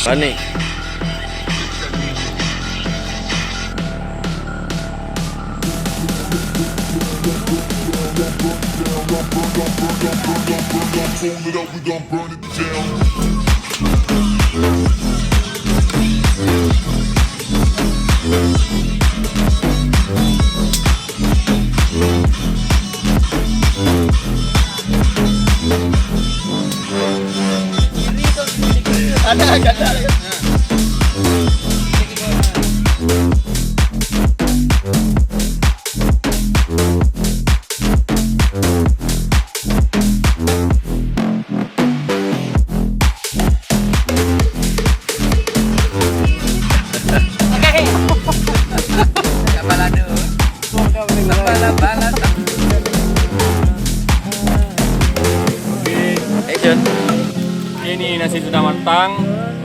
Panik. Ada. Action. Ini nasi sudah matang,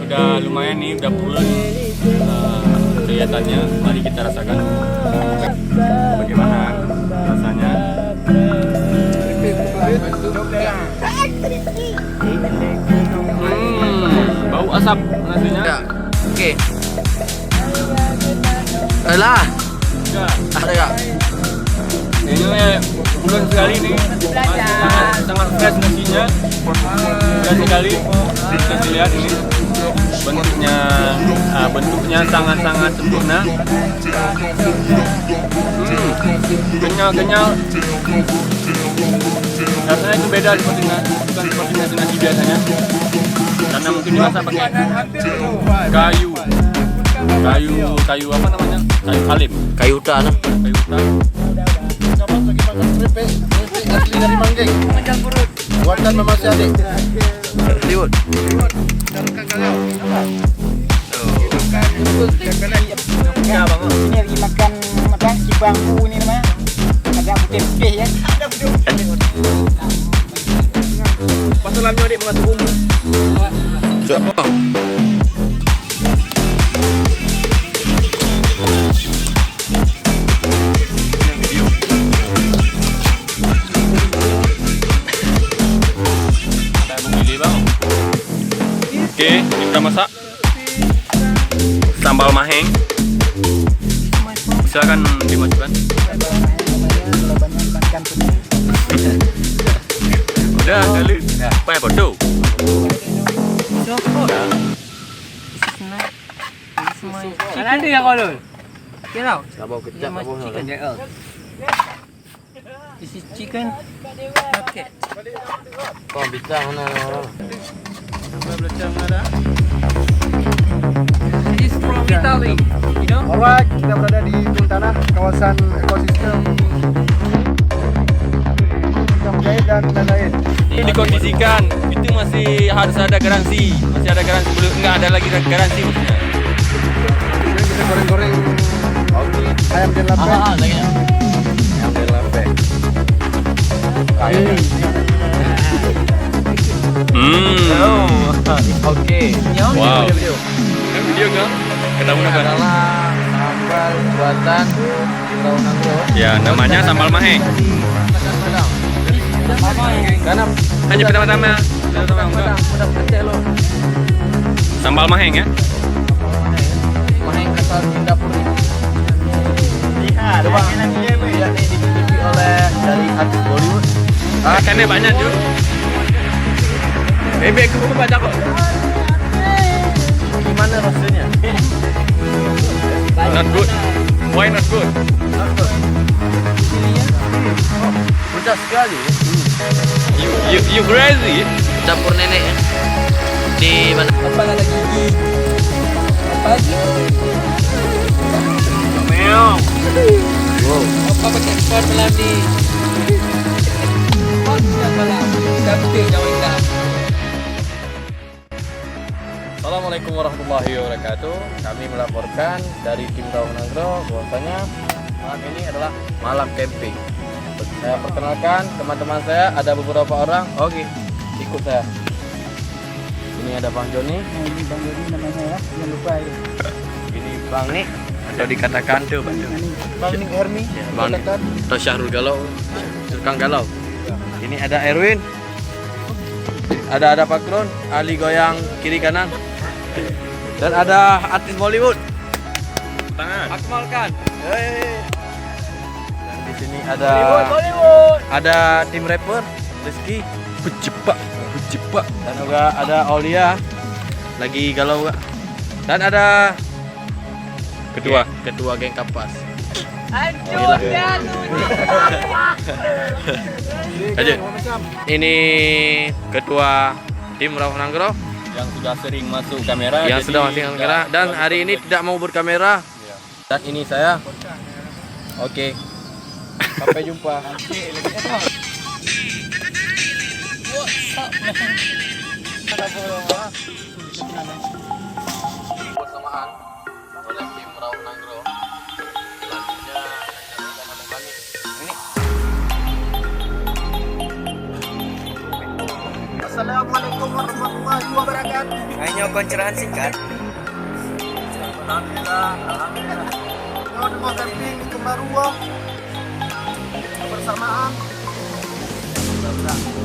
udah lumayan nih, udah pulen kelihatannya. Mari kita rasakan bagaimana rasanya. Bau asap nasinya. Ya. Oke. Alah. Udah. Ada enggak? Ini bulan sekali nih, sangat fresh nasinya, bulan sekali. Kita lihat ini bentuknya sangat sempurna. Kenyal. Rasanya itu beda bukan seperti nasi biasanya, karena mungkin dimasak pakai kayu apa namanya? Kayu alim. Kayu utan. Kayu utan. Keripik asli dari Manggeng. Buatan Mama si Adik. Liwut. Ya bang. Ini lagi makan apa? Cibangku ini namanya. Ada putih-putih ya. Pasal lamnya adik mengatur umur. Siapa? Oke, kita masak sambal maheng. Silakan dimasukkan. Udah kali. Pakai bodoh. Ada yang kalau. Kira. Sabau kecap apa hal. This is chicken bucket. Kau bisa mana orang? This is from Italy, you know? Alright, kita berada di ujung tanah kawasan ekosistem Ikan Jahit dan lain-lain. Ini dikondisikan, itu masih harus ada garansi, belum nggak ada lagi garansi maksudnya. Kemudian kita goreng-goreng ayam jelape. Yang berlape. Oke. Wow. Video nggak? Ketemu nggak? Adalah sambal buatan Tim Tahunan Bro. Ya, namanya sambal maheng. Karena Hanya pertama-tama. mudah pecah lo. Sambal maheng ya. Maheng asal Singapura. Coba lihat nih dicicipi oleh dari artis Bollywood. Ikannya banyak tuh. Bebek aku baca kok. Gimana rasanya? Not good. Why not good? Pedas sekali. You crazy? Dapur nenek ya. Di mana? Apa ada gigi? Apa lagi? Meow. Wow. Apa pakai ekor malam ni? Siapa lah? Cantik jauh indah. Assalamualaikum warahmatullahi wabarakatuh. Kami melaporkan dari Tim Tahunan Bro bahwasanya malam ini adalah malam camping. Saya perkenalkan teman-teman saya, ada beberapa orang. Oke, ikut saya. Ini ada Bang Joni. Ini Bang Yodi namanya ya, jangan lupa ya. Ini Bang Nik atau dikatakan tuh Bang Joni. Bang Ning Hermi, Bang Nik atau Syahrul Galau, Tukang Galau. Ini ada Erwin. Ada Pak Kron, ahli goyang kiri kanan. Dan ada artis Bollywood Tangan. Akmal Khan. Dan di sini ada tim rapper Rizky. Cepat. Dan juga ada Aulia lagi galau gak? Dan ada ketua geng Kapas. Inilah. Lanjut. Ini ketua tim Rawang Nanggro Yang sudah sering masuk kamera. yang jadi sudah masuk kamera dan hari ini tidak mau berkamera. Dan ini saya. Oke. Sampai jumpa. Bersamaan oleh tim Rawang Nanggro. Selanjutnya kita akan kami. Assalamualaikum warahmatullahi wabarakatuh. Hanya pencerahan singkat. Alhamdulillah. Kau mau camping ke Baruang bersamaan.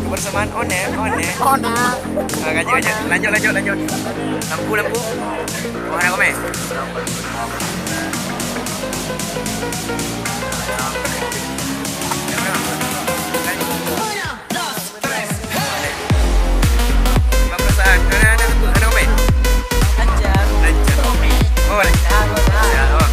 Kebersamaan on. Nah, Lanjut. Lampu. Mana kau main? Perasaan. Ada kau main? Lancar. Oh, lancar. Oh.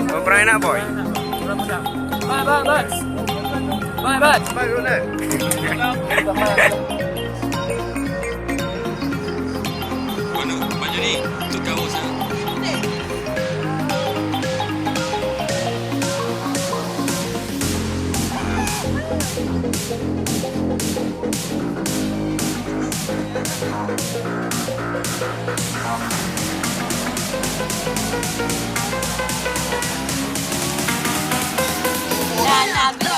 Kau pernah enak boy? Mana? Baju ni untuk kau sana. La la